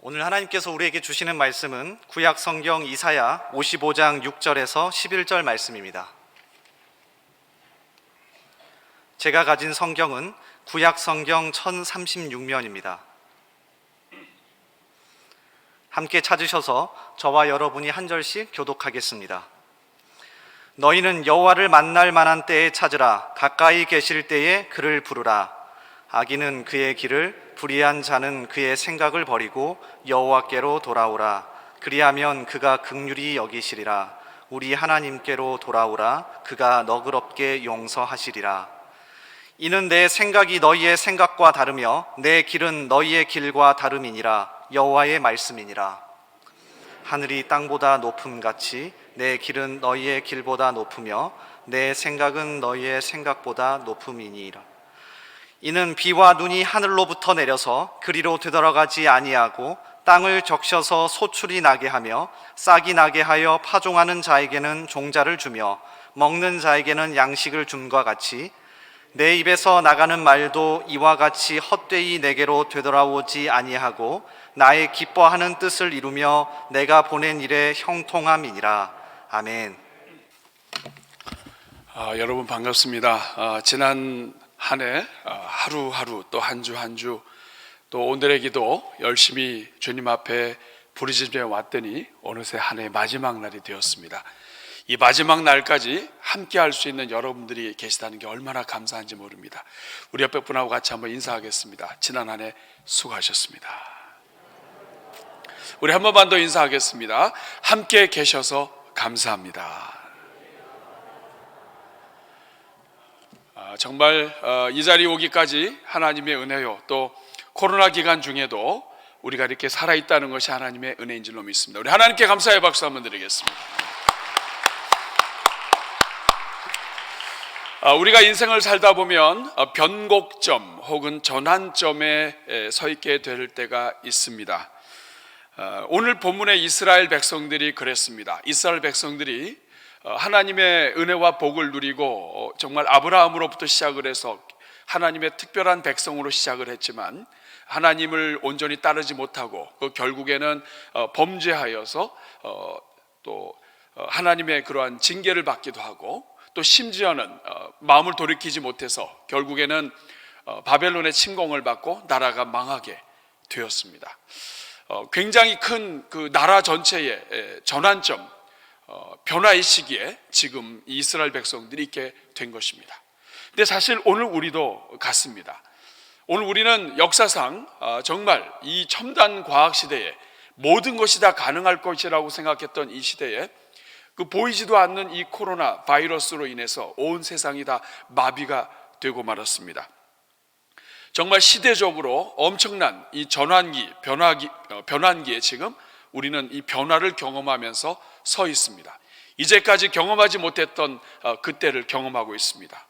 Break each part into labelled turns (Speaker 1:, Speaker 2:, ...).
Speaker 1: 오늘 하나님께서 우리에게 주시는 말씀은 구약 성경 이사야 55장 6절에서 11절 말씀입니다. 제가 가진 성경은 구약 성경 1036면입니다. 함께 찾으셔서 저와 여러분이 한 절씩 교독하겠습니다. 너희는 여호와를 만날 만한 때에 찾으라. 가까이 계실 때에 그를 부르라. 악인은 그의 길을, 불의한 자는 그의 생각을 버리고 여호와께로 돌아오라. 그리하면 그가 긍휼히 여기시리라. 우리 하나님께로 돌아오라. 그가 너그럽게 용서하시리라. 이는 내 생각이 너희의 생각과 다르며 내 길은 너희의 길과 다름이니라. 여호와의 말씀이니라. 하늘이 땅보다 높음같이 내 길은 너희의 길보다 높으며 내 생각은 너희의 생각보다 높음이니라. 이는 비와 눈이 하늘로부터 내려서 그리로 되돌아가지 아니하고 땅을 적셔서 소출이 나게 하며 싹이 나게 하여 파종하는 자에게는 종자를 주며 먹는 자에게는 양식을 줌과 같이 내 입에서 나가는 말도 이와 같이 헛되이 내게로 되돌아오지 아니하고 나의 기뻐하는 뜻을 이루며 내가 보낸 일에 형통함이니라. 아멘.
Speaker 2: 여러분 반갑습니다. 지난 한 해 하루하루 또 한 주 한 주 또 오늘의 기도 열심히 주님 앞에 부르짖으며 왔더니 어느새 한 해의 마지막 날이 되었습니다. 이 마지막 날까지 함께 할 수 있는 여러분들이 계시다는 게 얼마나 감사한지 모릅니다. 우리 옆에 분하고 같이 한번 인사하겠습니다. 지난 한 해 수고하셨습니다. 우리 한 번만 더 인사하겠습니다. 함께 계셔서 감사합니다. 정말 이 자리에 오기까지 하나님의 은혜요, 또 코로나 기간 중에도 우리가 이렇게 살아있다는 것이 하나님의 은혜인 줄로 믿습니다. 우리 하나님께 감사의 박수 한번 드리겠습니다. 우리가 인생을 살다 보면 변곡점 혹은 전환점에 서 있게 될 때가 있습니다. 오늘 본문의 이스라엘 백성들이 그랬습니다. 이스라엘 백성들이 하나님의 은혜와 복을 누리고 정말 아브라함으로부터 시작을 해서 하나님의 특별한 백성으로 시작을 했지만 하나님을 온전히 따르지 못하고 결국에는 범죄하여서 또 하나님의 그러한 징계를 받기도 하고 또 심지어는 마음을 돌이키지 못해서 결국에는 바벨론의 침공을 받고 나라가 망하게 되었습니다. 굉장히 큰 그 나라 전체의 전환점, 변화의 시기에 지금 이스라엘 백성들이 있게 된 것입니다. 근데 사실 오늘 우리도 같습니다. 오늘 우리는 역사상 정말 이 첨단 과학 시대에 모든 것이 다 가능할 것이라고 생각했던 이 시대에 그 보이지도 않는 이 코로나 바이러스로 인해서 온 세상이 다 마비가 되고 말았습니다. 정말 시대적으로 엄청난 이 변환기에 지금 우리는 이 변화를 경험하면서 서 있습니다. 이제까지 경험하지 못했던 그때를 경험하고 있습니다.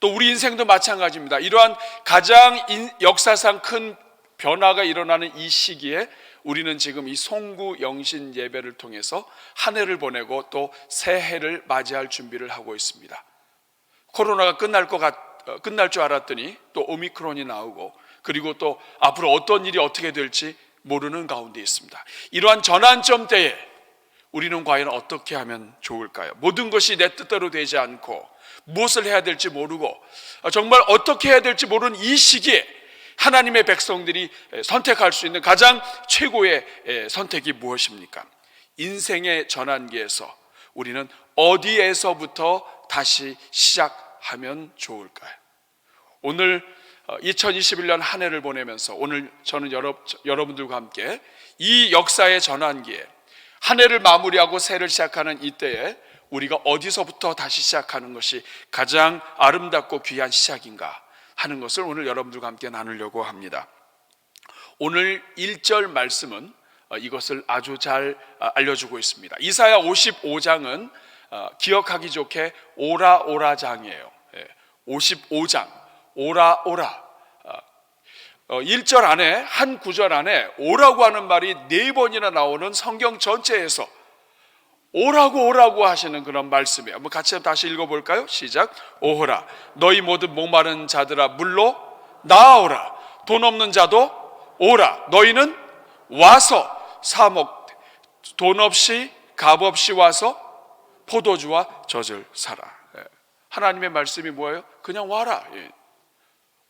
Speaker 2: 또 우리 인생도 마찬가지입니다. 이러한 가장 역사상 큰 변화가 일어나는 이 시기에 우리는 지금 이 송구 영신 예배를 통해서 한 해를 보내고 또 새해를 맞이할 준비를 하고 있습니다. 코로나가 끝날 줄 알았더니 또 오미크론이 나오고 그리고 또 앞으로 어떤 일이 어떻게 될지 모르는 가운데 있습니다. 이러한 전환점 때에 우리는 과연 어떻게 하면 좋을까요? 모든 것이 내 뜻대로 되지 않고 무엇을 해야 될지 모르고 정말 어떻게 해야 될지 모르는 이 시기에 하나님의 백성들이 선택할 수 있는 가장 최고의 선택이 무엇입니까? 인생의 전환기에서 우리는 어디에서부터 다시 시작하면 좋을까요? 오늘 2021년 한 해를 보내면서 오늘 저는 여러분들과 함께 이 역사의 전환기에 한 해를 마무리하고 새해를 시작하는 이때에 우리가 어디서부터 다시 시작하는 것이 가장 아름답고 귀한 시작인가 하는 것을 오늘 여러분들과 함께 나누려고 합니다. 오늘 1절 말씀은 이것을 아주 잘 알려주고 있습니다. 이사야 55장은 기억하기 좋게 오라오라장이에요. 55장 오라오라. 1절 안에 한 구절 안에 오라고 하는 말이 4번이나 나오는 성경 전체에서 오라고 하시는 그런 말씀이에요. 한번 같이 다시 읽어볼까요? 시작. 오호라 너희 모든 목마른 자들아 물로 나아오라. 돈 없는 자도 오라. 너희는 와서 사먹 돈 없이 값 없이 와서 포도주와 젖을 사라. 하나님의 말씀이 뭐예요? 그냥 와라.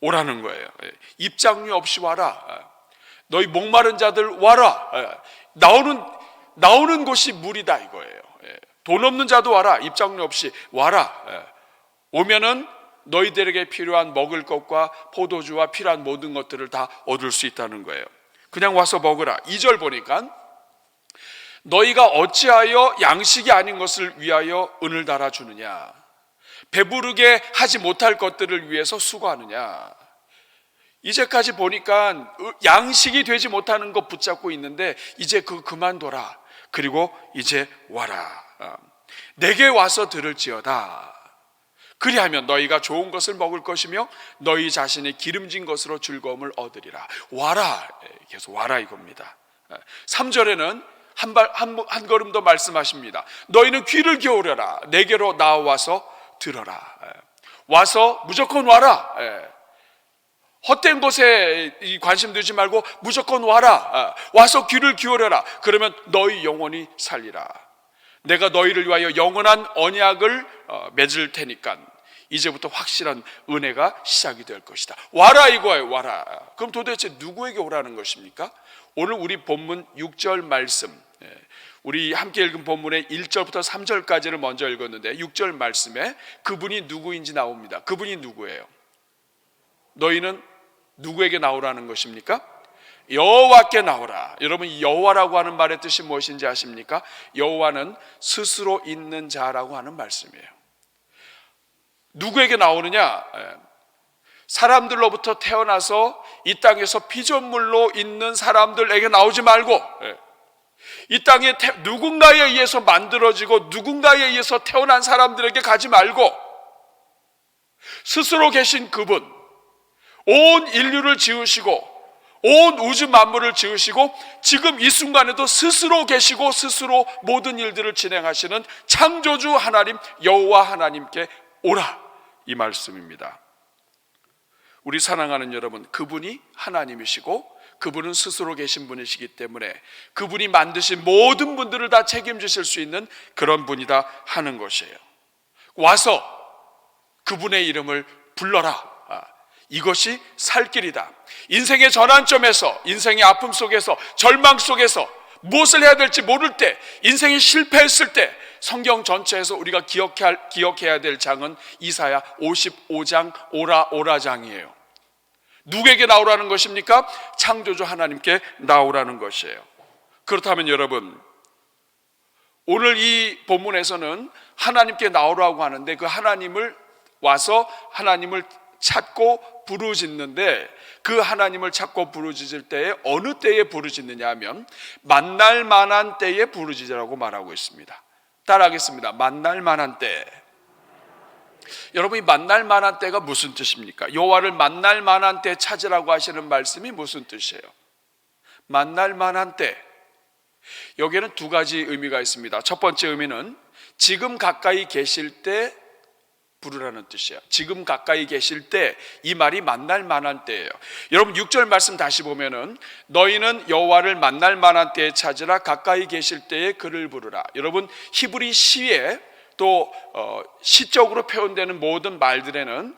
Speaker 2: 오라는 거예요. 입장료 없이 와라. 너희 목마른 자들 와라. 나오는 곳이 물이다 이거예요. 돈 없는 자도 와라. 입장료 없이 와라. 오면은 너희들에게 필요한 먹을 것과 포도주와 필요한 모든 것들을 다 얻을 수 있다는 거예요. 그냥 와서 먹으라. 2절 보니까 너희가 어찌하여 양식이 아닌 것을 위하여 은을 달아주느냐, 배부르게 하지 못할 것들을 위해서 수고하느냐. 이제까지 보니까 양식이 되지 못하는 것 붙잡고 있는데 이제 그만둬라. 그리고 이제 와라. 내게 와서 들을지어다. 그리하면 너희가 좋은 것을 먹을 것이며 너희 자신의 기름진 것으로 즐거움을 얻으리라. 와라. 계속 와라 이겁니다. 3절에는 한 걸음 더 말씀하십니다. 너희는 귀를 기울여라. 내게로 나와서 들어라. 와서 무조건 와라. 헛된 것에 관심 두지 말고 무조건 와라. 와서 귀를 기울여라. 그러면 너희 영혼이 살리라. 내가 너희를 위하여 영원한 언약을 맺을 테니까 이제부터 확실한 은혜가 시작이 될 것이다. 와라 이거예요. 와라. 그럼 도대체 누구에게 오라는 것입니까? 오늘 우리 본문 6절 말씀, 우리 함께 읽은 본문의 1절부터 3절까지를 먼저 읽었는데 6절 말씀에 그분이 누구인지 나옵니다. 그분이 누구예요? 너희는 누구에게 나오라는 것입니까? 여호와께 나오라. 여러분, 이 여호와라고 하는 말의 뜻이 무엇인지 아십니까? 여호와는 스스로 있는 자라고 하는 말씀이에요. 누구에게 나오느냐? 사람들로부터 태어나서 이 땅에서 피조물로 있는 사람들에게 나오지 말고, 이 땅에 누군가에 의해서 만들어지고 누군가에 의해서 태어난 사람들에게 가지 말고 스스로 계신 그분, 온 인류를 지으시고 온 우주 만물을 지으시고 지금 이 순간에도 스스로 계시고 스스로 모든 일들을 진행하시는 창조주 하나님 여호와 하나님께 오라, 이 말씀입니다. 우리 사랑하는 여러분, 그분이 하나님이시고 그분은 스스로 계신 분이시기 때문에 그분이 만드신 모든 분들을 다 책임지실 수 있는 그런 분이다 하는 것이에요. 와서 그분의 이름을 불러라. 이것이 살 길이다. 인생의 전환점에서, 인생의 아픔 속에서, 절망 속에서 무엇을 해야 될지 모를 때, 인생이 실패했을 때 성경 전체에서 우리가 기억해야 될 장은 이사야 55장 오라장이에요. 누구에게 나오라는 것입니까? 창조주 하나님께 나오라는 것이에요. 그렇다면 여러분, 오늘 이 본문에서는 하나님께 나오라고 하는데 그 하나님을 와서 하나님을 찾고 부르짖는데 그 하나님을 찾고 부르짖을 때에 어느 때에 부르짖느냐 하면 만날 만한 때에 부르짖으라고 말하고 있습니다. 따라하겠습니다. 만날 만한 때. 여러분, 이 만날 만한 때가 무슨 뜻입니까? 여호와를 만날 만한 때 찾으라고 하시는 말씀이 무슨 뜻이에요? 만날 만한 때, 여기에는 두 가지 의미가 있습니다. 첫 번째 의미는 지금 가까이 계실 때 부르라는 뜻이에요. 지금 가까이 계실 때, 이 말이 만날 만한 때예요. 여러분 6절 말씀 다시 보면은 너희는 여호와를 만날 만한 때에 찾으라, 가까이 계실 때에 그를 부르라. 여러분, 히브리 시에 또 시적으로 표현되는 모든 말들에는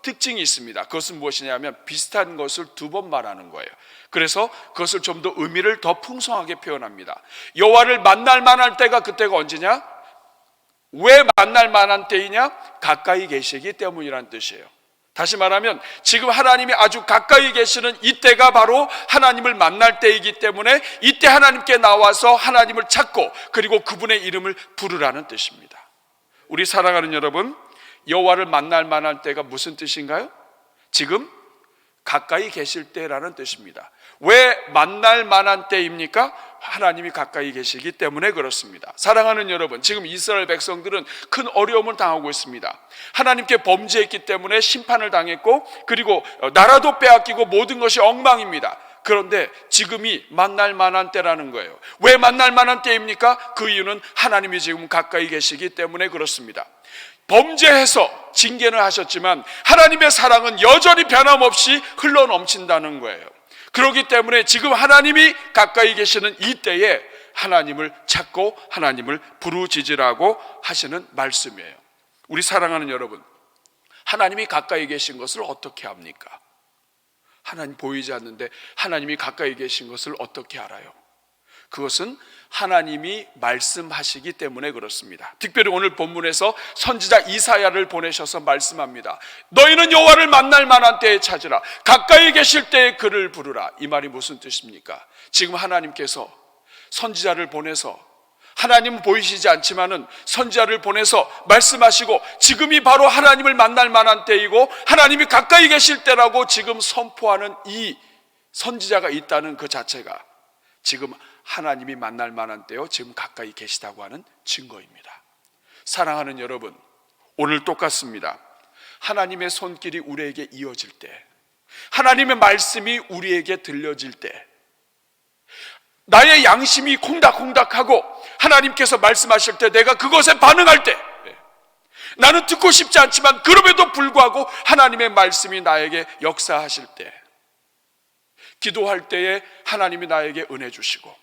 Speaker 2: 특징이 있습니다. 그것은 무엇이냐면 비슷한 것을 두 번 말하는 거예요. 그래서 그것을 좀 더 의미를 더 풍성하게 표현합니다. 여호와를 만날 만한 때가 그때가 언제냐? 왜 만날 만한 때이냐? 가까이 계시기 때문이라는 뜻이에요. 다시 말하면 지금 하나님이 아주 가까이 계시는 이때가 바로 하나님을 만날 때이기 때문에 이때 하나님께 나와서 하나님을 찾고 그리고 그분의 이름을 부르라는 뜻입니다. 우리 사랑하는 여러분, 여호와를 만날 만한 때가 무슨 뜻인가요? 지금 가까이 계실 때라는 뜻입니다. 왜 만날 만한 때입니까? 하나님이 가까이 계시기 때문에 그렇습니다. 사랑하는 여러분, 지금 이스라엘 백성들은 큰 어려움을 당하고 있습니다. 하나님께 범죄했기 때문에 심판을 당했고 그리고 나라도 빼앗기고 모든 것이 엉망입니다. 그런데 지금이 만날 만한 때라는 거예요. 왜 만날 만한 때입니까? 그 이유는 하나님이 지금 가까이 계시기 때문에 그렇습니다. 범죄해서 징계는 하셨지만 하나님의 사랑은 여전히 변함없이 흘러넘친다는 거예요. 그렇기 때문에 지금 하나님이 가까이 계시는 이 때에 하나님을 찾고 하나님을 부르짖으라고 하시는 말씀이에요. 우리 사랑하는 여러분, 하나님이 가까이 계신 것을 어떻게 합니까? 하나님 보이지 않는데 하나님이 가까이 계신 것을 어떻게 알아요? 그것은 하나님이 말씀하시기 때문에 그렇습니다. 특별히 오늘 본문에서 선지자 이사야를 보내셔서 말씀합니다. 너희는 여호와를 만날 만한 때에 찾으라. 가까이 계실 때에 그를 부르라. 이 말이 무슨 뜻입니까? 지금 하나님께서 선지자를 보내서, 하나님은 보이시지 않지만은 선지자를 보내서 말씀하시고 지금이 바로 하나님을 만날 만한 때이고 하나님이 가까이 계실 때라고 지금 선포하는 이 선지자가 있다는 그 자체가 지금 하나님이 만날 만한 때요, 지금 가까이 계시다고 하는 증거입니다. 사랑하는 여러분, 오늘 똑같습니다. 하나님의 손길이 우리에게 이어질 때, 하나님의 말씀이 우리에게 들려질 때, 나의 양심이 콩닥콩닥하고 하나님께서 말씀하실 때 내가 그것에 반응할 때, 나는 듣고 싶지 않지만 그럼에도 불구하고 하나님의 말씀이 나에게 역사하실 때, 기도할 때에 하나님이 나에게 은혜 주시고,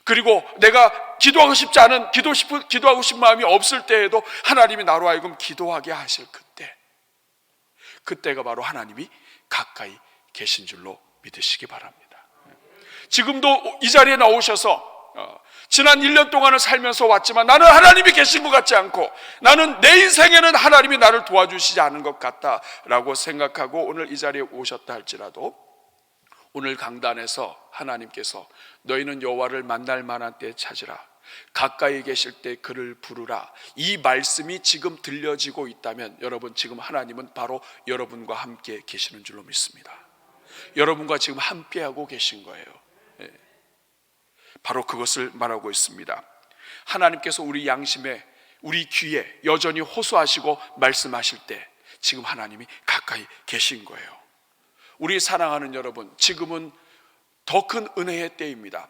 Speaker 2: 그리고 내가 기도하고 싶지 않은 기도하고 싶은 마음이 없을 때에도 하나님이 나로 하여금 기도하게 하실 그때가 바로 하나님이 가까이 계신 줄로 믿으시기 바랍니다. 지금도 이 자리에 나오셔서 지난 1년 동안을 살면서 왔지만 나는 하나님이 계신 것 같지 않고, 나는 내 인생에는 하나님이 나를 도와주시지 않은 것 같다라고 생각하고 오늘 이 자리에 오셨다 할지라도, 오늘 강단에서 하나님께서 너희는 여호와를 만날 만한 때에 찾으라, 가까이 계실 때 그를 부르라, 이 말씀이 지금 들려지고 있다면 여러분, 지금 하나님은 바로 여러분과 함께 계시는 줄로 믿습니다. 여러분과 지금 함께하고 계신 거예요. 바로 그것을 말하고 있습니다. 하나님께서 우리 양심에, 우리 귀에 여전히 호소하시고 말씀하실 때 지금 하나님이 가까이 계신 거예요. 우리 사랑하는 여러분, 지금은 더 큰 은혜의 때입니다.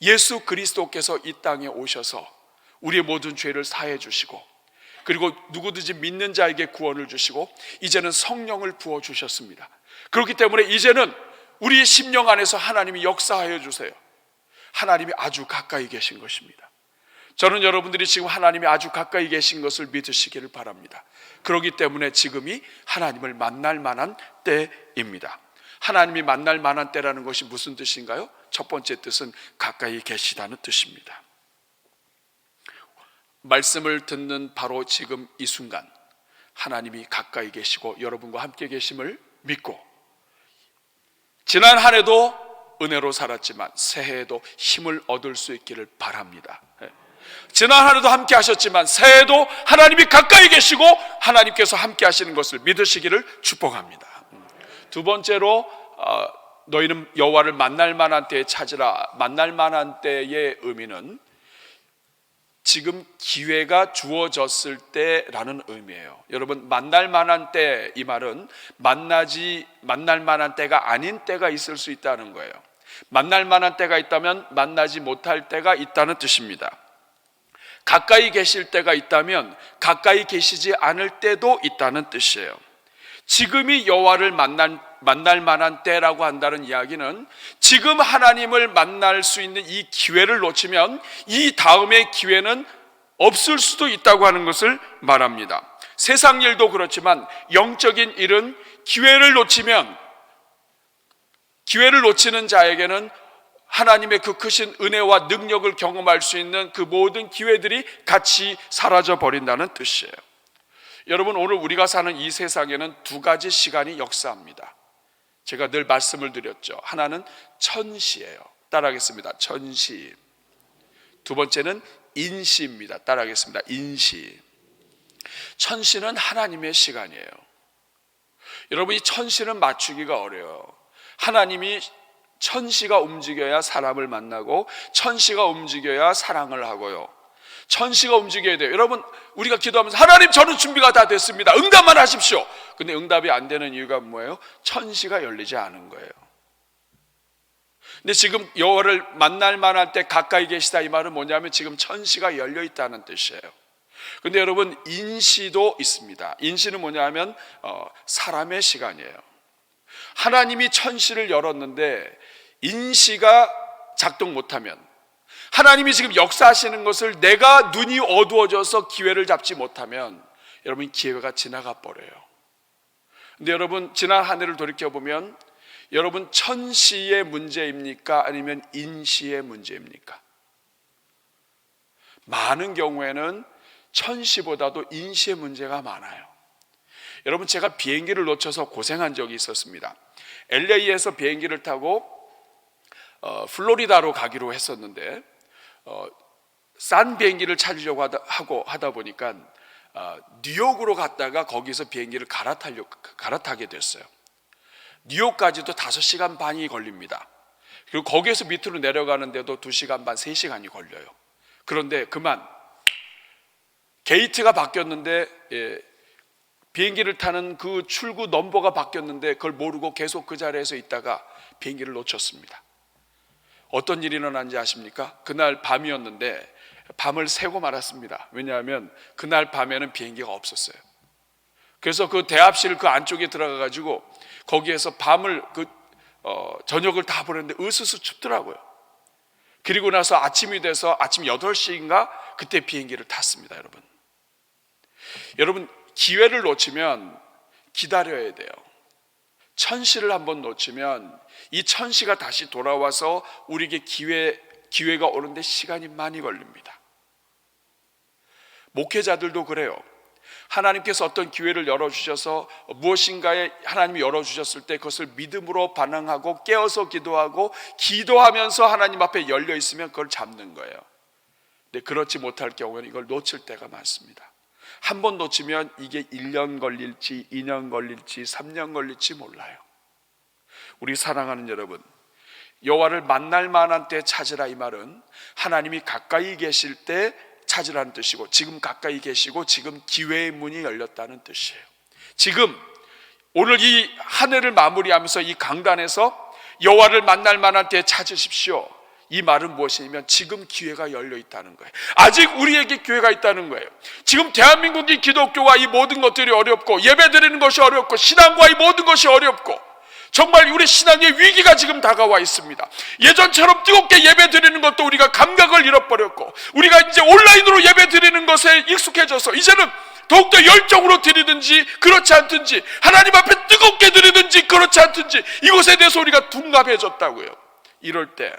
Speaker 2: 예수 그리스도께서 이 땅에 오셔서 우리의 모든 죄를 사해 주시고, 그리고 누구든지 믿는 자에게 구원을 주시고 이제는 성령을 부어 주셨습니다. 그렇기 때문에 이제는 우리의 심령 안에서 하나님이 역사하여 주세요. 하나님이 아주 가까이 계신 것입니다. 저는 여러분들이 지금 하나님이 아주 가까이 계신 것을 믿으시기를 바랍니다. 그렇기 때문에 지금이 하나님을 만날 만한 때입니다. 하나님이 만날 만한 때라는 것이 무슨 뜻인가요? 첫 번째 뜻은 가까이 계시다는 뜻입니다. 말씀을 듣는 바로 지금 이 순간 하나님이 가까이 계시고 여러분과 함께 계심을 믿고, 지난 한 해도 은혜로 살았지만 새해에도 힘을 얻을 수 있기를 바랍니다. 지난 한 해도 함께 하셨지만 새해에도 하나님이 가까이 계시고 하나님께서 함께 하시는 것을 믿으시기를 축복합니다. 두 번째로 너희는 여호와를 만날 만한 때에 찾으라. 만날 만한 때의 의미는 지금 기회가 주어졌을 때라는 의미예요. 여러분, 만날 만한 때, 이 말은 만날 만한 때가 아닌 때가 있을 수 있다는 거예요. 만날 만한 때가 있다면 만나지 못할 때가 있다는 뜻입니다. 가까이 계실 때가 있다면 가까이 계시지 않을 때도 있다는 뜻이에요. 지금이 여호와를 만날 만한 때라고 한다는 이야기는 지금 하나님을 만날 수 있는 이 기회를 놓치면 이 다음의 기회는 없을 수도 있다고 하는 것을 말합니다. 세상 일도 그렇지만 영적인 일은 기회를 놓치는 자에게는 하나님의 그 크신 은혜와 능력을 경험할 수 있는 그 모든 기회들이 같이 사라져 버린다는 뜻이에요. 여러분, 오늘 우리가 사는 이 세상에는 두 가지 시간이 역사합니다. 제가 늘 말씀을 드렸죠. 하나는 천시예요. 따라하겠습니다. 천시. 두 번째는 인시입니다. 따라하겠습니다. 인시. 천시는 하나님의 시간이에요. 여러분, 이 천시는 맞추기가 어려워요. 하나님이 천시가 움직여야 사람을 만나고 천시가 움직여야 사랑을 하고요. 천시가 움직여야 돼요. 여러분, 우리가 기도하면서 하나님, 저는 준비가 다 됐습니다. 응답만 하십시오. 근데 응답이 안 되는 이유가 뭐예요? 천시가 열리지 않은 거예요. 근데 지금 여호와를 만날 만할 때 가까이 계시다, 이 말은 뭐냐면 지금 천시가 열려 있다는 뜻이에요. 근데 여러분, 인시도 있습니다. 인시는 뭐냐면 사람의 시간이에요. 하나님이 천시를 열었는데 인시가 작동 못하면, 하나님이 지금 역사하시는 것을 내가 눈이 어두워져서 기회를 잡지 못하면 여러분 기회가 지나가 버려요. 근데 여러분 지난 한 해를 돌이켜보면 여러분 천시의 문제입니까? 아니면 인시의 문제입니까? 많은 경우에는 천시보다도 인시의 문제가 많아요. 여러분 제가 비행기를 놓쳐서 고생한 적이 있었습니다. LA에서 비행기를 타고 플로리다로 가기로 했었는데 싼 비행기를 찾으려고 하다 보니까 뉴욕으로 갔다가 거기서 비행기를 갈아타게 됐어요. 뉴욕까지도 5시간 반이 걸립니다. 그리고 거기에서 밑으로 내려가는데도 2시간 반, 3시간이 걸려요. 그런데 그만 게이트가 바뀌었는데 비행기를 타는 그 출구 넘버가 바뀌었는데 그걸 모르고 계속 그 자리에서 있다가 비행기를 놓쳤습니다. 어떤 일이 일어난지 아십니까? 그날 밤이었는데 밤을 새고 말았습니다. 왜냐하면 그날 밤에는 비행기가 없었어요. 그래서 그 대합실 그 안쪽에 들어가 가지고 거기에서 밤을 저녁을 다 보냈는데 으스스 춥더라고요. 그리고 나서 아침이 돼서 아침 8시인가 그때 비행기를 탔습니다. 여러분 기회를 놓치면 기다려야 돼요. 천시를 한번 놓치면 이 천시가 다시 돌아와서 우리에게 기회가 오는데 시간이 많이 걸립니다. 목회자들도 그래요. 하나님께서 어떤 기회를 열어주셔서 무엇인가에 하나님이 열어주셨을 때 그것을 믿음으로 반응하고 깨어서 기도하고 기도하면서 하나님 앞에 열려 있으면 그걸 잡는 거예요. 근데 그렇지 못할 경우에는 이걸 놓칠 때가 많습니다. 한 번 놓치면 이게 1년 걸릴지 2년 걸릴지 3년 걸릴지 몰라요. 우리 사랑하는 여러분, 여호와를 만날 만한 때 찾으라, 이 말은 하나님이 가까이 계실 때 찾으라는 뜻이고, 지금 가까이 계시고 지금 기회의 문이 열렸다는 뜻이에요. 지금 오늘 이 한 해를 마무리하면서 이 강단에서 여호와를 만날 만한 때 찾으십시오, 이 말은 무엇이냐면 지금 기회가 열려 있다는 거예요. 아직 우리에게 기회가 있다는 거예요. 지금 대한민국이 기독교와 이 모든 것들이 어렵고 예배드리는 것이 어렵고 신앙과 이 모든 것이 어렵고 정말 우리 신앙의 위기가 지금 다가와 있습니다. 예전처럼 뜨겁게 예배드리는 것도 우리가 감각을 잃어버렸고 우리가 이제 온라인으로 예배드리는 것에 익숙해져서 이제는 더욱더 열정으로 드리든지 그렇지 않든지 하나님 앞에 뜨겁게 드리든지 그렇지 않든지 이것에 대해서 우리가 둔갑해졌다고요. 이럴 때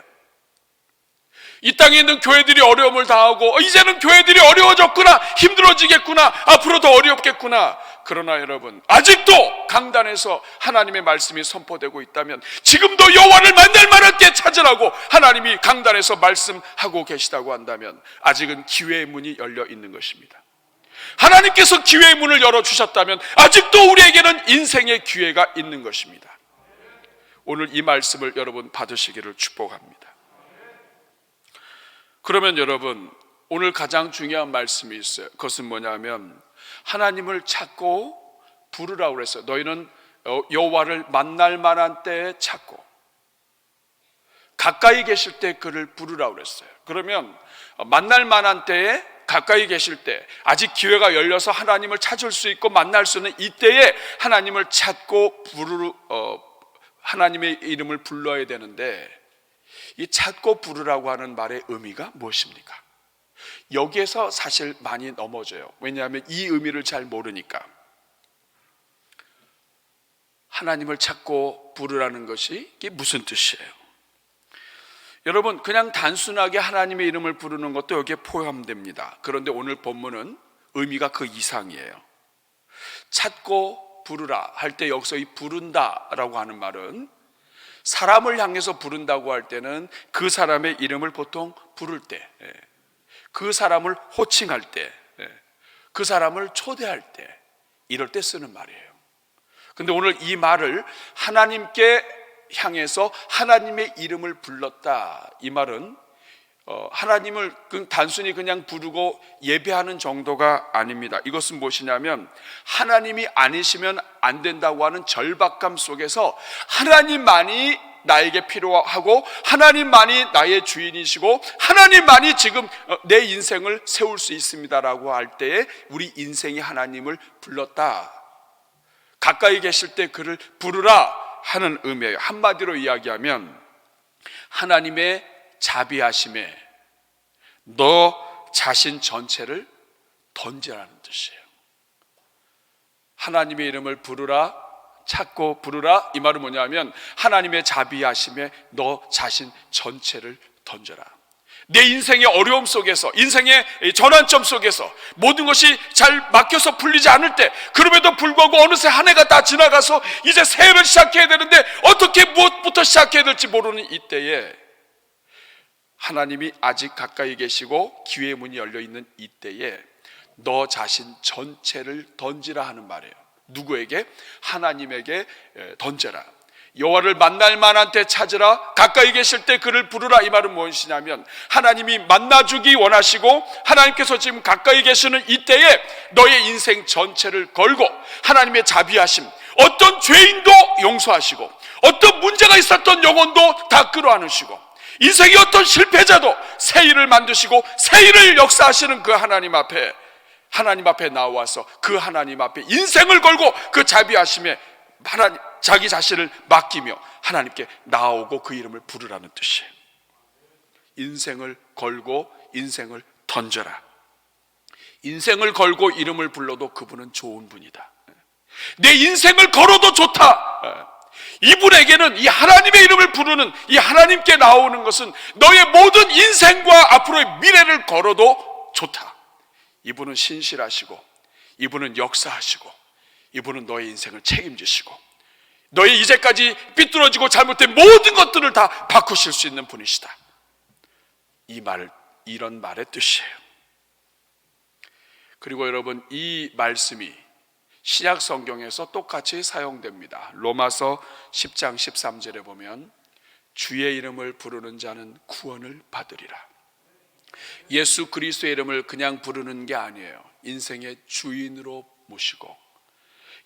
Speaker 2: 이 땅에 있는 교회들이 어려움을 당하고 이제는 교회들이 어려워졌구나, 힘들어지겠구나, 앞으로 더 어렵겠구나. 그러나 여러분 아직도 강단에서 하나님의 말씀이 선포되고 있다면 지금도 여호와를 만날 만한 때 찾으라고 하나님이 강단에서 말씀하고 계시다고 한다면 아직은 기회의 문이 열려 있는 것입니다. 하나님께서 기회의 문을 열어주셨다면 아직도 우리에게는 인생의 기회가 있는 것입니다. 오늘 이 말씀을 여러분 받으시기를 축복합니다. 그러면 여러분 오늘 가장 중요한 말씀이 있어요. 그것은 뭐냐면 하나님을 찾고 부르라고 그랬어요. 너희는 여호와를 만날 만한 때에 찾고 가까이 계실 때 그를 부르라고 그랬어요. 그러면 만날 만한 때에 가까이 계실 때 아직 기회가 열려서 하나님을 찾을 수 있고 만날 수 있는 이때에 하나님을 찾고 하나님의 이름을 불러야 되는데 이 찾고 부르라고 하는 말의 의미가 무엇입니까? 여기에서 사실 많이 넘어져요. 왜냐하면 이 의미를 잘 모르니까. 하나님을 찾고 부르라는 것이 이게 무슨 뜻이에요? 여러분 그냥 단순하게 하나님의 이름을 부르는 것도 여기에 포함됩니다. 그런데 오늘 본문은 의미가 그 이상이에요. 찾고 부르라 할 때 여기서 이 부른다라고 하는 말은 사람을 향해서 부른다고 할 때는 그 사람의 이름을 보통 부를 때, 그 사람을 호칭할 때, 그 사람을 초대할 때, 이럴 때 쓰는 말이에요. 근데 오늘 이 말을 하나님께 향해서 하나님의 이름을 불렀다, 이 말은 하나님을 단순히 그냥 부르고 예배하는 정도가 아닙니다. 이것은 무엇이냐면 하나님이 아니시면 안 된다고 하는 절박감 속에서 하나님만이 나에게 필요하고 하나님만이 나의 주인이시고 하나님만이 지금 내 인생을 세울 수 있습니다라고 할 때에 우리 인생이 하나님을 불렀다. 가까이 계실 때 그를 부르라, 하는 의미예요. 한마디로 이야기하면 하나님의 자비하심에 너 자신 전체를 던지라는 뜻이에요. 하나님의 이름을 부르라, 찾고 부르라. 이 말은 뭐냐면 하나님의 자비하심에 너 자신 전체를 던져라. 내 인생의 어려움 속에서, 인생의 전환점 속에서 모든 것이 잘 막혀서 풀리지 않을 때, 그럼에도 불구하고 어느새 한 해가 다 지나가서 이제 새해를 시작해야 되는데 어떻게 무엇부터 시작해야 될지 모르는 이때에 하나님이 아직 가까이 계시고 기회의 문이 열려있는 이때에 너 자신 전체를 던지라 하는 말이에요. 누구에게? 하나님에게 던져라. 여호와를 만날 만한 때 찾으라, 가까이 계실 때 그를 부르라. 이 말은 무엇이냐면 하나님이 만나주기 원하시고 하나님께서 지금 가까이 계시는 이때에 너의 인생 전체를 걸고 하나님의 자비하심, 어떤 죄인도 용서하시고 어떤 문제가 있었던 영혼도 다 끌어안으시고 인생의 어떤 실패자도 새 일을 만드시고 새 일을 역사하시는 그 하나님 앞에 나와서 그 하나님 앞에 인생을 걸고 그 자비하심에 하나님 자기 자신을 맡기며 하나님께 나아오고 그 이름을 부르라는 뜻이에요. 인생을 걸고 인생을 던져라. 인생을 걸고 이름을 불러도 그분은 좋은 분이다. 내 인생을 걸어도 좋다. 이분에게는 이 하나님의 이름을 부르는 이 하나님께 나오는 것은 너의 모든 인생과 앞으로의 미래를 걸어도 좋다. 이분은 신실하시고 이분은 역사하시고 이분은 너의 인생을 책임지시고 너의 이제까지 삐뚤어지고 잘못된 모든 것들을 다 바꾸실 수 있는 분이시다. 이런 말의 뜻이에요. 그리고 여러분, 이 말씀이 신약 성경에서 똑같이 사용됩니다. 로마서 10장 13절에 보면 주의 이름을 부르는 자는 구원을 받으리라. 예수 그리스도의 이름을 그냥 부르는 게 아니에요. 인생의 주인으로 모시고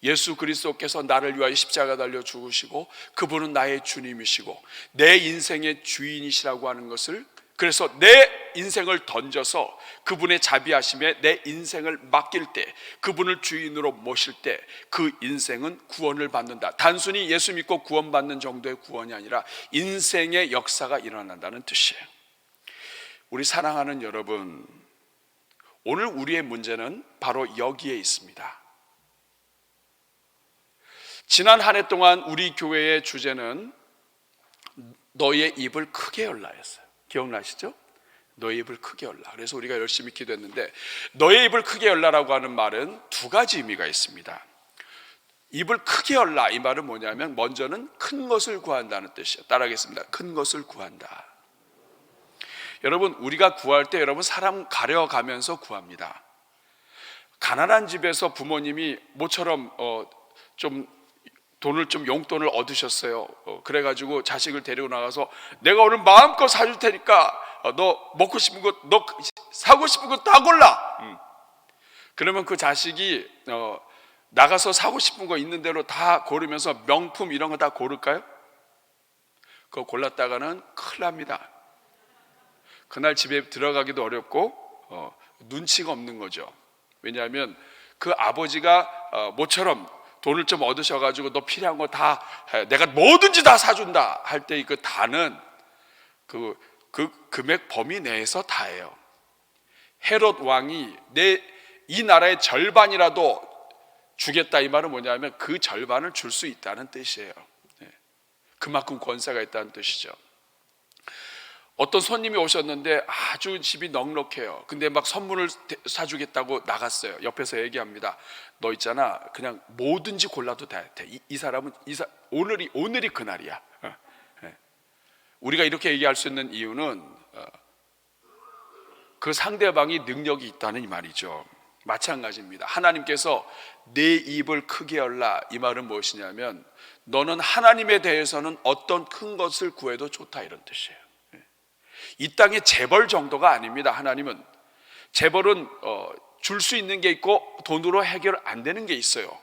Speaker 2: 예수 그리스도께서 나를 위하여 십자가 달려 죽으시고 그분은 나의 주님이시고 내 인생의 주인이시라고 하는 것을, 그래서 내 인생을 던져서 그분의 자비하심에 내 인생을 맡길 때, 그분을 주인으로 모실 때 그 인생은 구원을 받는다. 단순히 예수 믿고 구원받는 정도의 구원이 아니라 인생의 역사가 일어난다는 뜻이에요. 우리 사랑하는 여러분, 오늘 우리의 문제는 바로 여기에 있습니다. 지난 한 해 동안 우리 교회의 주제는 너의 입을 크게 열라였어요. 기억나시죠? 너의 입을 크게 열라. 그래서 우리가 열심히 기도했는데, 너의 입을 크게 열라라고 하는 말은 두 가지 의미가 있습니다. 입을 크게 열라, 이 말은 뭐냐면 먼저는 큰 것을 구한다는 뜻이에요. 따라하겠습니다. 큰 것을 구한다. 여러분, 우리가 구할 때 여러분 사람 가려가면서 구합니다. 가난한 집에서 부모님이 모처럼 좀 돈을 좀 용돈을 얻으셨어요. 그래가지고 자식을 데리고 나가서 내가 오늘 마음껏 사줄 테니까 너 먹고 싶은 거, 너 사고 싶은 거 다 골라. 그러면 그 자식이 나가서 사고 싶은 거 있는 대로 다 고르면서 명품 이런 거 다 고를까요? 그거 골랐다가는 큰일 납니다. 그날 집에 들어가기도 어렵고 눈치가 없는 거죠. 왜냐하면 그 아버지가 모처럼 돈을 좀 얻으셔가지고 너 필요한 거 다 내가 뭐든지 다 사준다 할 때 그 다는 그 금액 범위 내에서 다예요. 헤롯 왕이 이 나라의 절반이라도 주겠다, 이 말은 뭐냐면 그 절반을 줄 수 있다는 뜻이에요. 그만큼 권세가 있다는 뜻이죠. 어떤 손님이 오셨는데 아주 집이 넉넉해요. 근데 막 선물을 사주겠다고 나갔어요. 옆에서 얘기합니다. 너 있잖아, 그냥 뭐든지 골라도 돼. 이 사람은 오늘이 그날이야. 우리가 이렇게 얘기할 수 있는 이유는 그 상대방이 능력이 있다는 이 말이죠. 마찬가지입니다. 하나님께서 내 입을 크게 열라, 이 말은 무엇이냐면 너는 하나님에 대해서는 어떤 큰 것을 구해도 좋다, 이런 뜻이에요. 이 땅의 재벌 정도가 아닙니다. 하나님은 재벌은 줄 수 있는 게 있고 돈으로 해결 안 되는 게 있어요.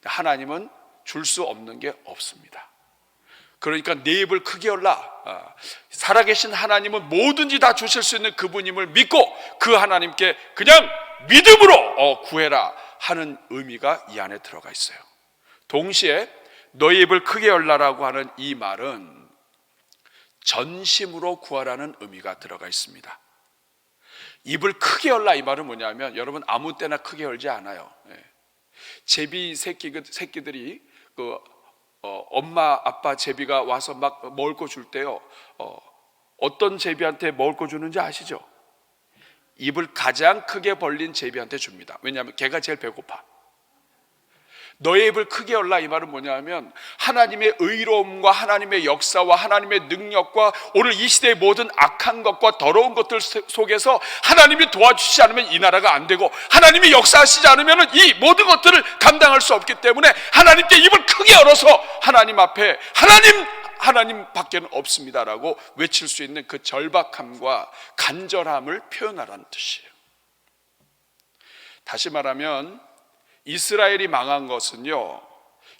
Speaker 2: 하나님은 줄 수 없는 게 없습니다. 그러니까 내 입을 크게 열라. 살아계신 하나님은 뭐든지 다 주실 수 있는 그분임을 믿고 그 하나님께 그냥 믿음으로 구해라 하는 의미가 이 안에 들어가 있어요. 동시에 너희 입을 크게 열라라고 하는 이 말은 전심으로 구하라는 의미가 들어가 있습니다. 입을 크게 열라 이 말은 뭐냐면, 여러분 아무 때나 크게 열지 않아요. 제비 새끼들이 엄마 아빠 제비가 와서 막 먹을 거 줄 때요, 어떤 제비한테 먹을 거 주는지 아시죠? 입을 가장 크게 벌린 제비한테 줍니다. 왜냐하면 걔가 제일 배고파. 너의 입을 크게 열라 이 말은 뭐냐면, 하나님의 의로움과 하나님의 역사와 하나님의 능력과 오늘 이 시대의 모든 악한 것과 더러운 것들 속에서 하나님이 도와주시지 않으면 이 나라가 안 되고, 하나님이 역사하시지 않으면 이 모든 것들을 감당할 수 없기 때문에 하나님께 입을 크게 열어서 하나님 앞에 하나님 밖에는 없습니다라고 외칠 수 있는 그 절박함과 간절함을 표현하라는 뜻이에요. 다시 말하면 이스라엘이 망한 것은요,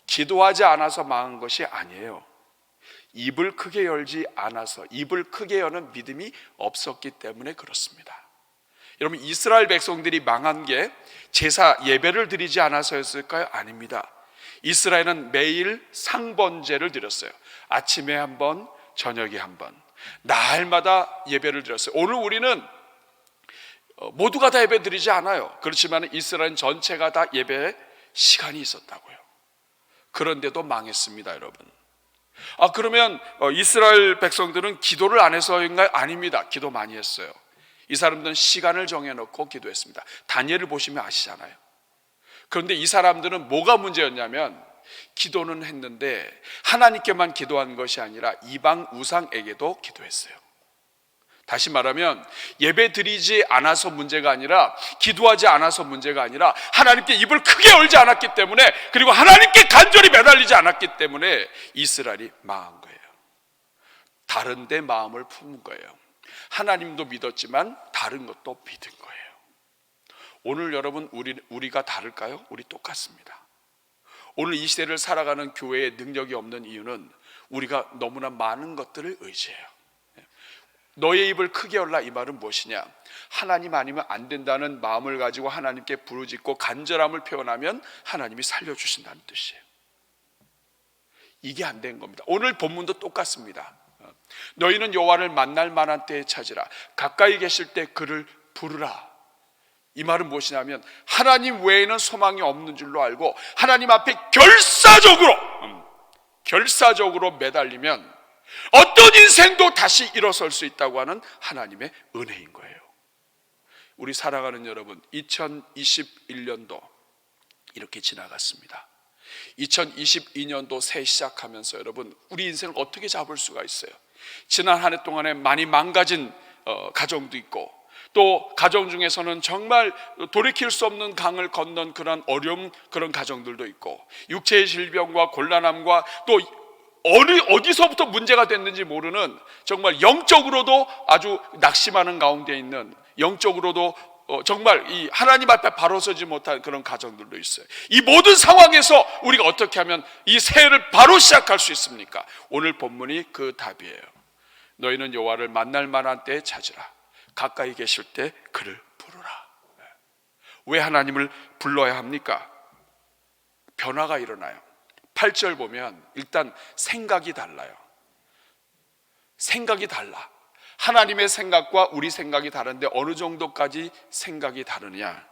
Speaker 2: 기도하지 않아서 망한 것이 아니에요. 입을 크게 열지 않아서, 입을 크게 여는 믿음이 없었기 때문에 그렇습니다. 여러분, 이스라엘 백성들이 망한 게 제사 예배를 드리지 않아서였을까요? 아닙니다. 이스라엘은 매일 상번제를 드렸어요. 아침에 한 번, 저녁에 한 번, 날마다 예배를 드렸어요. 오늘 우리는 모두가 다 예배 드리지 않아요. 그렇지만 이스라엘 전체가 다 예배 시간이 있었다고요. 그런데도 망했습니다, 여러분. 그러면 이스라엘 백성들은 기도를 안 해서인가요? 아닙니다. 기도 많이 했어요. 이 사람들은 시간을 정해놓고 기도했습니다. 다니엘을 보시면 아시잖아요. 그런데 이 사람들은 뭐가 문제였냐면, 기도는 했는데 하나님께만 기도한 것이 아니라 이방 우상에게도 기도했어요. 다시 말하면 예배 드리지 않아서 문제가 아니라, 기도하지 않아서 문제가 아니라, 하나님께 입을 크게 열지 않았기 때문에, 그리고 하나님께 간절히 매달리지 않았기 때문에 이스라엘이 망한 거예요. 다른 데 마음을 품은 거예요. 하나님도 믿었지만 다른 것도 믿은 거예요. 오늘 여러분, 우리가 다를까요? 우리 똑같습니다. 오늘 이 시대를 살아가는 교회에 능력이 없는 이유는 우리가 너무나 많은 것들을 의지해요. 너의 입을 크게 열라 이 말은 무엇이냐? 하나님 아니면 안 된다는 마음을 가지고 하나님께 부르짖고 간절함을 표현하면 하나님이 살려주신다는 뜻이에요. 이게 안 된 겁니다. 오늘 본문도 똑같습니다. 너희는 여호와를 만날 만한 때에 찾으라, 가까이 계실 때 그를 부르라. 이 말은 무엇이냐면, 하나님 외에는 소망이 없는 줄로 알고 하나님 앞에 결사적으로 매달리면 어떤 인생도 다시 일어설 수 있다고 하는 하나님의 은혜인 거예요. 우리 살아가는 여러분, 2021년도 이렇게 지나갔습니다. 2022년도 새 시작하면서 여러분, 우리 인생을 어떻게 잡을 수가 있어요? 지난 한 해 동안에 많이 망가진 가정도 있고, 또 가정 중에서는 정말 돌이킬 수 없는 강을 건넌 그런 어려운 그런 가정들도 있고, 육체의 질병과 곤란함과 또 어디서부터 문제가 됐는지 모르는, 정말 영적으로도 아주 낙심하는 가운데 있는, 영적으로도 정말 이 하나님 앞에 바로 서지 못한 그런 가정들도 있어요. 이 모든 상황에서 우리가 어떻게 하면 이 새해를 바로 시작할 수 있습니까? 오늘 본문이 그 답이에요. 너희는 여호와를 만날 만한 때에 찾으라, 가까이 계실 때 그를 부르라. 왜 하나님을 불러야 합니까? 변화가 일어나요. 8절 보면 일단 생각이 달라요. 생각이 달라. 하나님의 생각과 우리 생각이 다른데 어느 정도까지 생각이 다르냐?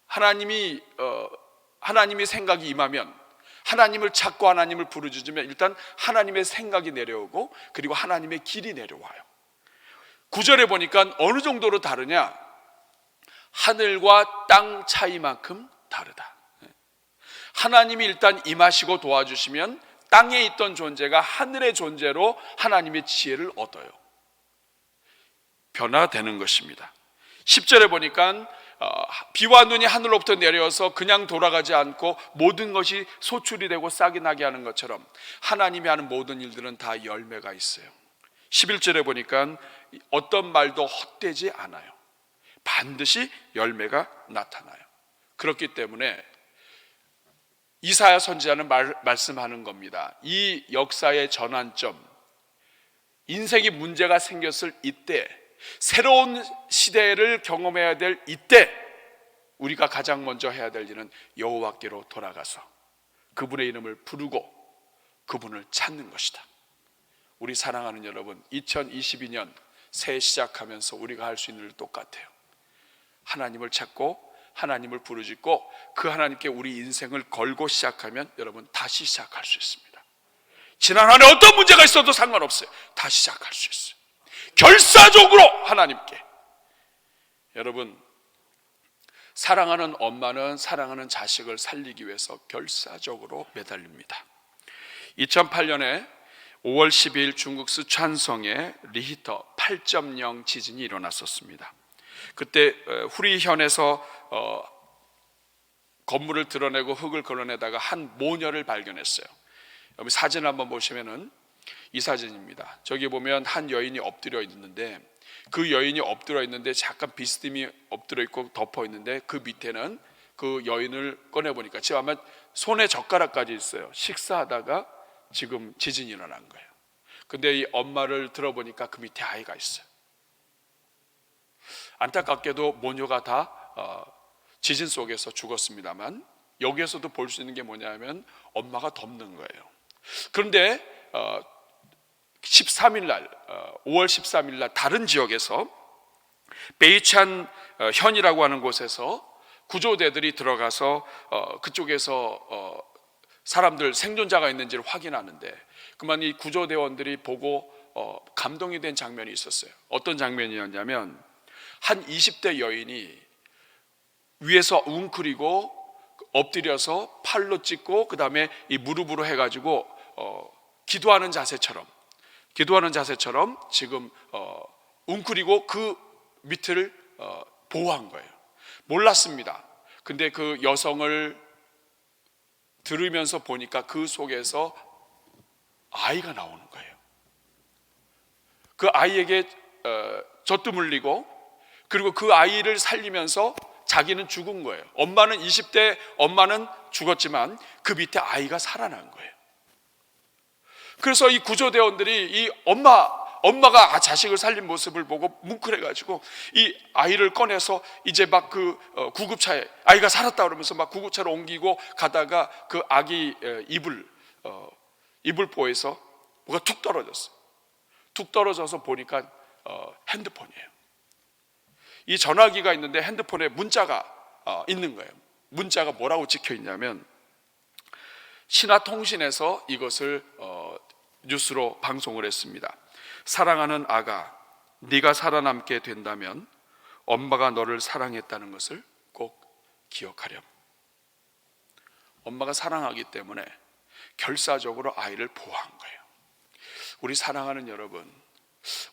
Speaker 2: 하나님이 생각이 임하면, 하나님을 찾고 하나님을 부르짖으면 일단 하나님의 생각이 내려오고, 그리고 하나님의 길이 내려와요. 9절에 보니까 어느 정도로 다르냐? 하늘과 땅 차이만큼 다르다. 하나님이 일단 임하시고 도와주시면 땅에 있던 존재가 하늘의 존재로 하나님의 지혜를 얻어요. 변화되는 것입니다. 10절에 보니까 비와 눈이 하늘로부터 내려서 그냥 돌아가지 않고 모든 것이 소출이 되고 싹이 나게 하는 것처럼 하나님이 하는 모든 일들은 다 열매가 있어요. 11절에 보니까 어떤 말도 헛되지 않아요. 반드시 열매가 나타나요. 그렇기 때문에 이사야 선지자는 말씀하는 겁니다. 이 역사의 전환점, 인생이 문제가 생겼을 이때, 새로운 시대를 경험해야 될 이때, 우리가 가장 먼저 해야 될 일은 여호와께로 돌아가서 그분의 이름을 부르고 그분을 찾는 것이다. 우리 사랑하는 여러분, 2022년 새해 시작하면서 우리가 할 수 있는 일 똑같아요. 하나님을 찾고 하나님을 부르짖고 그 하나님께 우리 인생을 걸고 시작하면 여러분 다시 시작할 수 있습니다. 지난 한 해 어떤 문제가 있어도 상관없어요. 다시 시작할 수 있어요. 결사적으로 하나님께. 여러분, 사랑하는 엄마는 사랑하는 자식을 살리기 위해서 결사적으로 매달립니다. 2008년에 5월 12일 중국 스촨성에 리히터 8.0 지진이 일어났었습니다. 그때 후리현에서 건물을 드러내고 흙을 걸어내다가 한 모녀를 발견했어요. 여기 사진 한번 보시면은 이 사진입니다. 저기 보면 한 여인이 엎드려 있는데 그 여인이 엎드려 있는데 잠깐 비스듬히 엎드려 있고 덮어 있는데 그 밑에는 그 여인을 꺼내 보니까 지금 아마 손에 젓가락까지 있어요. 식사하다가 지금 지진이 일어난 거예요. 근데 이 엄마를 들어보니까 그 밑에 아이가 있어요. 안타깝게도 모녀가 다 지진 속에서 죽었습니다만 여기에서도 볼 수 있는 게 뭐냐면 엄마가 덮는 거예요. 그런데 13일 날 5월 13일 날 다른 지역에서 베이찬 현이라고 하는 곳에서 구조대들이 들어가서 그쪽에서 사람들 생존자가 있는지를 확인하는데 그만 이 구조대원들이 보고 감동이 된 장면이 있었어요. 어떤 장면이었냐면 한 20대 여인이 위에서 웅크리고 엎드려서 팔로 찢고 그 다음에 이 무릎으로 해가지고 기도하는 자세처럼 지금 웅크리고 그 밑을 보호한 거예요. 몰랐습니다. 근데 그 여성을 들으면서 보니까 그 속에서 아이가 나오는 거예요. 그 아이에게 젖도 물리고 그리고 그 아이를 살리면서 자기는 죽은 거예요. 엄마는 20대 엄마는 죽었지만 그 밑에 아이가 살아난 거예요. 그래서 이 구조대원들이 이 엄마가 자식을 살린 모습을 보고 뭉클해가지고 이 아이를 꺼내서 이제 막 그 구급차에 아이가 살았다 그러면서 막 구급차로 옮기고 가다가 그 아기 이불보에서 뭐가 툭 떨어졌어요. 툭 떨어져서 보니까 핸드폰이에요. 이 전화기가 있는데 핸드폰에 문자가 있는 거예요. 문자가 뭐라고 찍혀 있냐면 신화통신에서 이것을 뉴스로 방송을 했습니다. 사랑하는 아가, 네가 살아남게 된다면 엄마가 너를 사랑했다는 것을 꼭 기억하렴. 엄마가 사랑하기 때문에 결사적으로 아이를 보호한 거예요. 우리 사랑하는 여러분,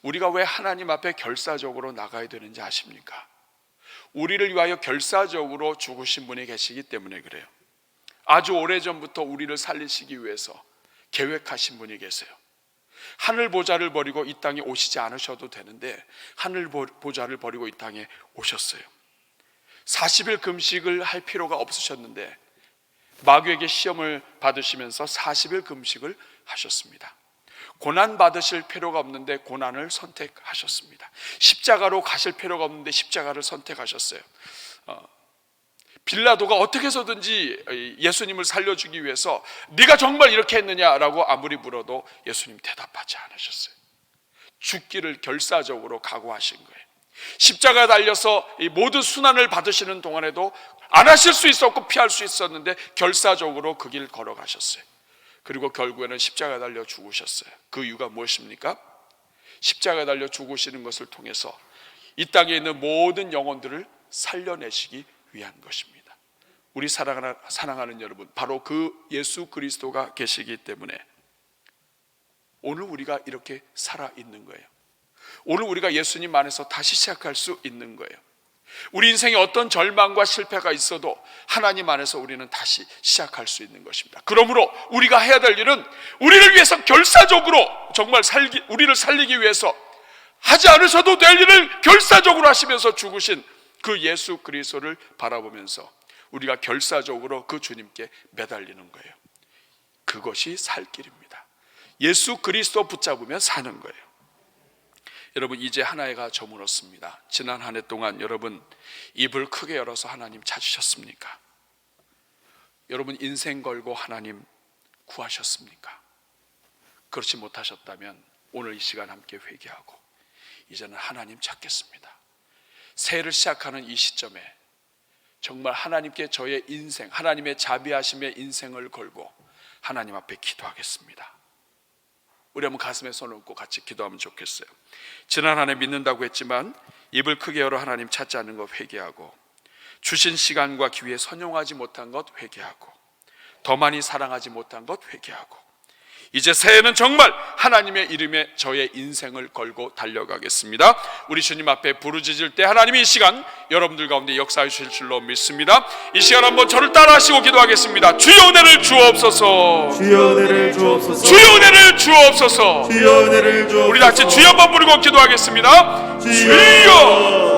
Speaker 2: 우리가 왜 하나님 앞에 결사적으로 나가야 되는지 아십니까? 우리를 위하여 결사적으로 죽으신 분이 계시기 때문에 그래요. 아주 오래전부터 우리를 살리시기 위해서 계획하신 분이 계세요. 하늘 보좌를 버리고 이 땅에 오시지 않으셔도 되는데 하늘 보좌를 버리고 이 땅에 오셨어요. 40일 금식을 할 필요가 없으셨는데 마귀에게 시험을 받으시면서 40일 금식을 하셨습니다. 고난 받으실 필요가 없는데 고난을 선택하셨습니다. 십자가로 가실 필요가 없는데 십자가를 선택하셨어요. 빌라도가 어떻게 해서든지 예수님을 살려주기 위해서 네가 정말 이렇게 했느냐라고 아무리 물어도 예수님 대답하지 않으셨어요. 죽기를 결사적으로 각오하신 거예요. 십자가에 달려서 이 모든 순환을 받으시는 동안에도 안 하실 수 있었고 피할 수 있었는데 결사적으로 그 길 걸어가셨어요. 그리고 결국에는 십자가에 달려 죽으셨어요. 그 이유가 무엇입니까? 십자가에 달려 죽으시는 것을 통해서 이 땅에 있는 모든 영혼들을 살려내시기 위한 것입니다. 우리 사랑하는 여러분, 바로 그 예수 그리스도가 계시기 때문에 오늘 우리가 이렇게 살아있는 거예요. 오늘 우리가 예수님 안에서 다시 시작할 수 있는 거예요. 우리 인생에 어떤 절망과 실패가 있어도 하나님 안에서 우리는 다시 시작할 수 있는 것입니다. 그러므로 우리가 해야 될 일은 우리를 위해서 결사적으로 정말 우리를 살리기 위해서 하지 않으셔도 될 일을 결사적으로 하시면서 죽으신 그 예수 그리스도를 바라보면서 우리가 결사적으로 그 주님께 매달리는 거예요. 그것이 살 길입니다. 예수 그리스도 붙잡으면 사는 거예요. 여러분, 이제 한 해가 저물었습니다. 지난 한 해 동안 여러분 입을 크게 열어서 하나님 찾으셨습니까? 여러분 인생 걸고 하나님 구하셨습니까? 그렇지 못하셨다면 오늘 이 시간 함께 회개하고 이제는 하나님 찾겠습니다. 새해를 시작하는 이 시점에 정말 하나님께 저의 인생, 하나님의 자비하심의 인생을 걸고 하나님 앞에 기도하겠습니다. 우리 한번 가슴에 손을 얹고 같이 기도하면 좋겠어요. 지난 한 해 믿는다고 했지만 입을 크게 열어 하나님 찾지 않는 것 회개하고, 주신 시간과 기회에 선용하지 못한 것 회개하고, 더 많이 사랑하지 못한 것 회개하고, 이제 새해는 정말 하나님의 이름에 저의 인생을 걸고 달려가겠습니다. 우리 주님 앞에 부르짖을 때 하나님이 이 시간 여러분들 가운데 역사해 주실 줄로 믿습니다. 이 시간 한번 저를 따라하시고 기도하겠습니다. 주여 은혜를 주옵소서.
Speaker 3: 주여 은혜를 주옵소서.
Speaker 2: 주여 은혜를 주옵소서.
Speaker 3: 주여 은혜를 주옵소서.
Speaker 2: 우리 다 같이 주여 한번 부르고 기도하겠습니다. 주여